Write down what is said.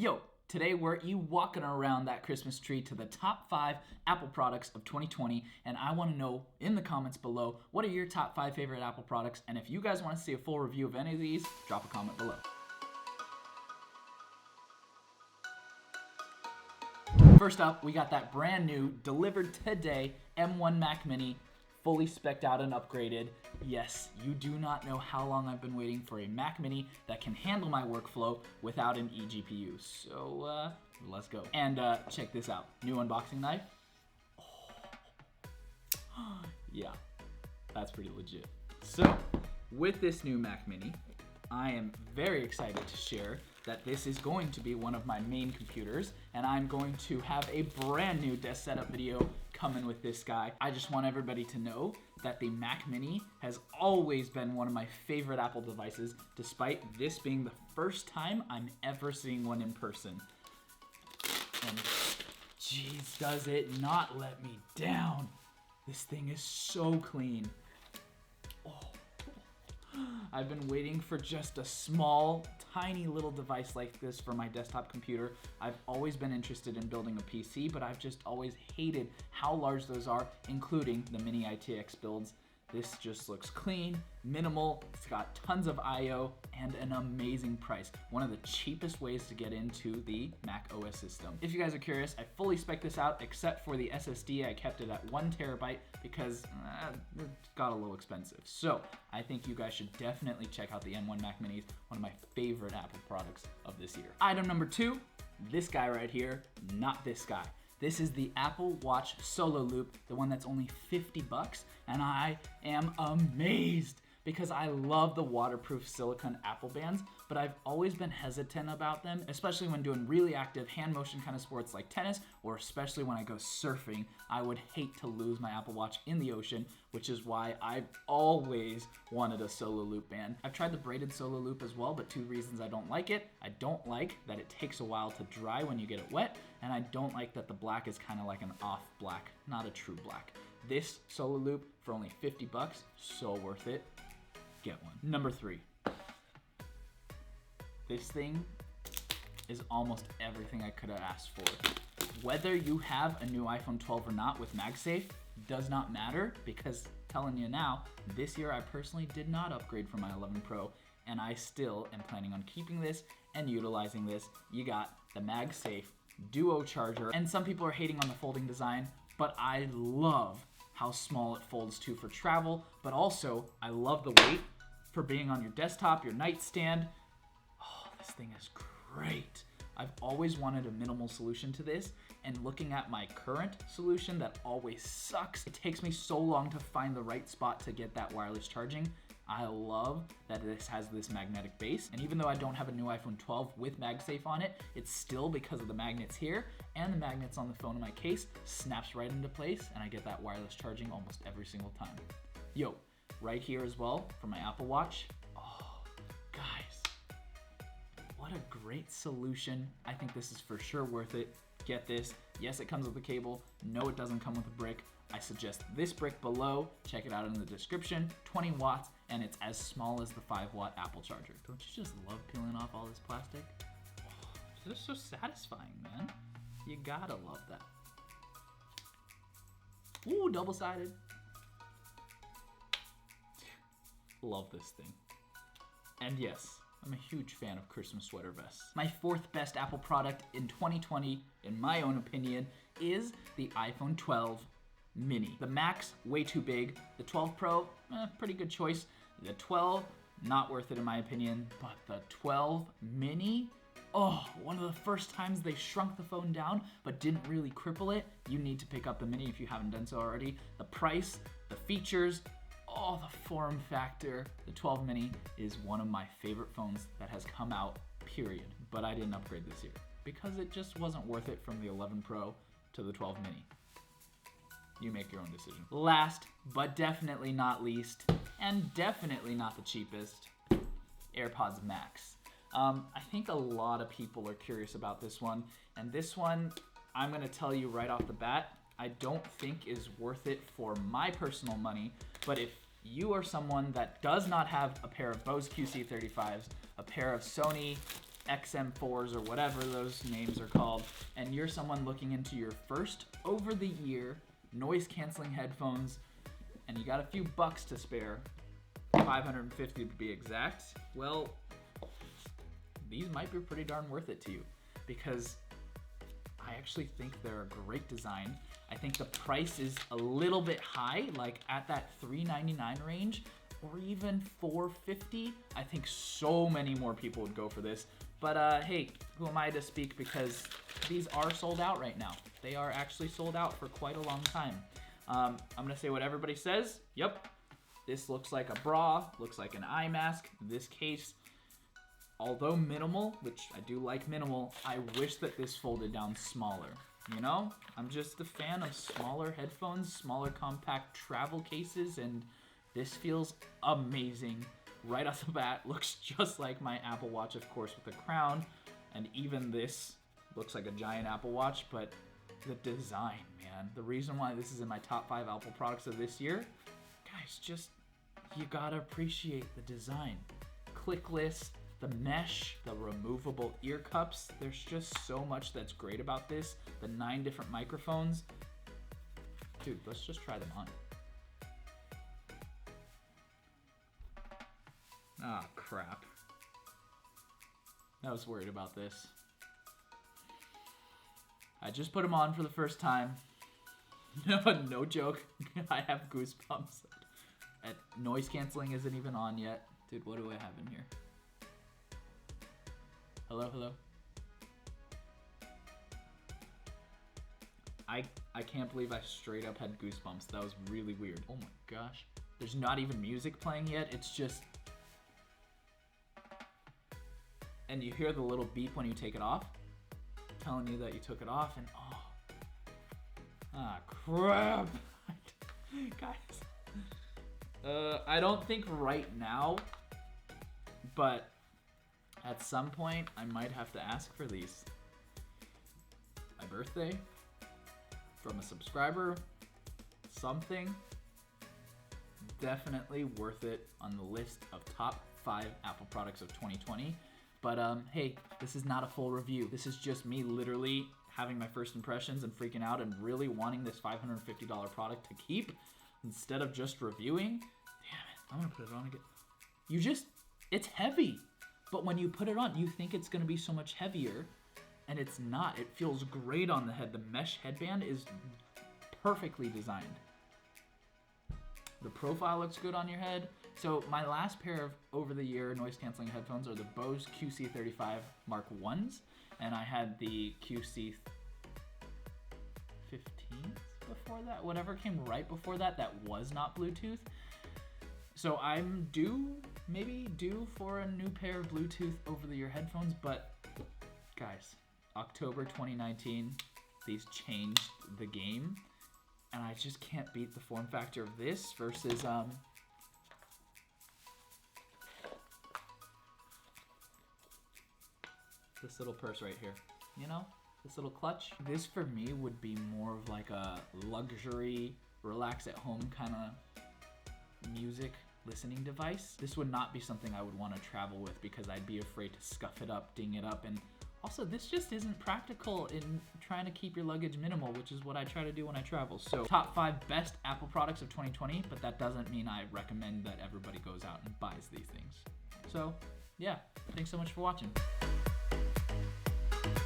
Yo, today we're walking around that Christmas tree to the top 5 Apple products of 2020, and I want to know in the comments below, what are your top 5 favorite Apple products? And if you guys want to see a full review of any of these, drop a comment below. First up, we got that brand new, delivered today, M1 Mac Mini, fully spec'd out and upgraded. Yes, you do not know how long I've been waiting for a Mac Mini that can handle my workflow without an eGPU. So, let's go. And check this out, new unboxing knife. Oh. Yeah, that's pretty legit. So, with this new Mac Mini, I am very excited to share that this is going to be one of my main computers, and I'm going to have a brand new desk setup video coming with this guy. I just want everybody to know that the Mac Mini has always been one of my favorite Apple devices, despite this being the first time I'm ever seeing one in person. And geez, does it not let me down. This thing is so clean. I've been waiting for just a small, tiny little device like this for my desktop computer. I've always been interested in building a PC, but I've just always hated how large those are, including the mini ITX builds. This just looks clean, minimal, it's got tons of I/O, and an amazing price. One of the cheapest ways to get into the Mac OS system. If you guys are curious, I fully spec'd this out, except for the SSD. I kept it at 1 terabyte because it got a little expensive. So I think you guys should definitely check out the M1 Mac Minis, one of my favorite Apple products of this year. Item number 2, this guy right here, not this guy. This is the Apple Watch Solo Loop, the one that's only 50 bucks, and I am amazed because I love the waterproof silicone Apple bands, but I've always been hesitant about them, especially when doing really active hand motion kind of sports like tennis, or especially when I go surfing. I would hate to lose my Apple Watch in the ocean, which is why I've always wanted a Solo Loop band. I've tried the braided Solo Loop as well, but 2 reasons I don't like it. I don't like that it takes a while to dry when you get it wet, and I don't like that the black is kind of like an off black, not a true black. This Solo Loop for only 50 bucks, so worth it. Get one. Number 3. This thing is almost everything I could have asked for. Whether you have a new iPhone 12 or not with MagSafe does not matter, because telling you now, this year I personally did not upgrade from my 11 Pro, and I still am planning on keeping this and utilizing this. You got the MagSafe Duo Charger, and some people are hating on the folding design, but I love how small it folds too for travel, but also I love the weight for being on your desktop, your nightstand. Oh, this thing is great. I've always wanted a minimal solution to this, and looking at my current solution that always sucks, it takes me so long to find the right spot to get that wireless charging. I love that this has this magnetic base, and even though I don't have a new iPhone 12 with MagSafe on it, it's still, because of the magnets here and the magnets on the phone in my case, snaps right into place, and I get that wireless charging almost every single time. Yo, right here as well for my Apple Watch. Oh, guys, what a great solution. I think this is for sure worth it. Get this. Yes, it comes with a cable. No, it doesn't come with a brick. I suggest this brick below. Check it out in the description. 20 watts, and it's as small as the 5-watt Apple charger. Don't you just love peeling off all this plastic? Oh, it's just so satisfying, man. You gotta love that. Ooh, double-sided. Love this thing. And yes, I'm a huge fan of Christmas sweater vests. My 4th best Apple product in 2020, in my own opinion, is the iPhone 12 Mini. The Max, way too big. The 12 Pro, pretty good choice. The 12, not worth it in my opinion. But the 12 Mini, oh, one of the first times they shrunk the phone down but didn't really cripple it. You need to pick up the Mini if you haven't done so already. The price, the features, oh, the form factor. The 12 Mini is one of my favorite phones that has come out, period. But I didn't upgrade this year because it just wasn't worth it from the 11 Pro to the 12 Mini. You make your own decision. Last, but definitely not least, and definitely not the cheapest, AirPods Max. I think a lot of people are curious about this one, and this one, I'm gonna tell you right off the bat, I don't think is worth it for my personal money, but if you are someone that does not have a pair of Bose QC35s, a pair of Sony XM4s or whatever those names are called, and you're someone looking into your first over-the-ear noise-canceling headphones, and you got a few bucks to spare, 550 to be exact, well, these might be pretty darn worth it to you, because I actually think they're a great design. I think the price is a little bit high, like at that $399 range, or even $450. I think so many more people would go for this. But hey, who am I to speak, because these are sold out right now. They are actually sold out for quite a long time. I'm gonna say what everybody says. Yep, this looks like a bra, looks like an eye mask. This case, although minimal, which I do like minimal, I wish that this folded down smaller. You know, I'm just a fan of smaller headphones, smaller compact travel cases, and this feels amazing. Right off the bat, looks just like my Apple Watch, of course, with a crown, and even this looks like a giant Apple Watch, but the design, man, the reason why this is in my top 5 Apple products of this year, guys, just, you gotta appreciate the design. Clickless, the mesh, the removable ear cups, there's just so much that's great about this. The 9 different microphones. Dude, let's just try them on. Ah, crap. I was worried about this. I just put them on for the first time. No joke. I have goosebumps. Noise canceling isn't even on yet. Dude, what do I have in here? Hello, hello. I can't believe I straight up had goosebumps. That was really weird. Oh my gosh. There's not even music playing yet. It's just... And you hear the little beep when you take it off, telling you that you took it off, and oh. Ah, crap. Guys. I don't think right now, but at some point, I might have to ask for these. My birthday, from a subscriber, something. Definitely worth it on the list of top 5 Apple products of 2020. But hey, this is not a full review. This is just me literally having my first impressions and freaking out and really wanting this $550 product to keep instead of just reviewing. Damn it, I'm gonna put it on again. It's heavy. But when you put it on, you think it's gonna be so much heavier, and it's not. It feels great on the head. The mesh headband is perfectly designed. The profile looks good on your head. So my last pair of over-the-ear noise-canceling headphones are the Bose QC35 Mark 1s, and I had the QC 15s before that, whatever came right before that, that was not Bluetooth. So I'm maybe due for a new pair of Bluetooth over-the-ear headphones, but guys, October 2019, these changed the game, and I just can't beat the form factor of this versus this little purse right here, you know, this little clutch. This for me would be more of like a luxury, relax at home kind of music listening device. This would not be something I would want to travel with because I'd be afraid to scuff it up, ding it up, and also this just isn't practical in trying to keep your luggage minimal, which is what I try to do when I travel. So top 5 best Apple products of 2020, but that doesn't mean I recommend that everybody goes out and buys these things. So yeah, thanks so much for watching.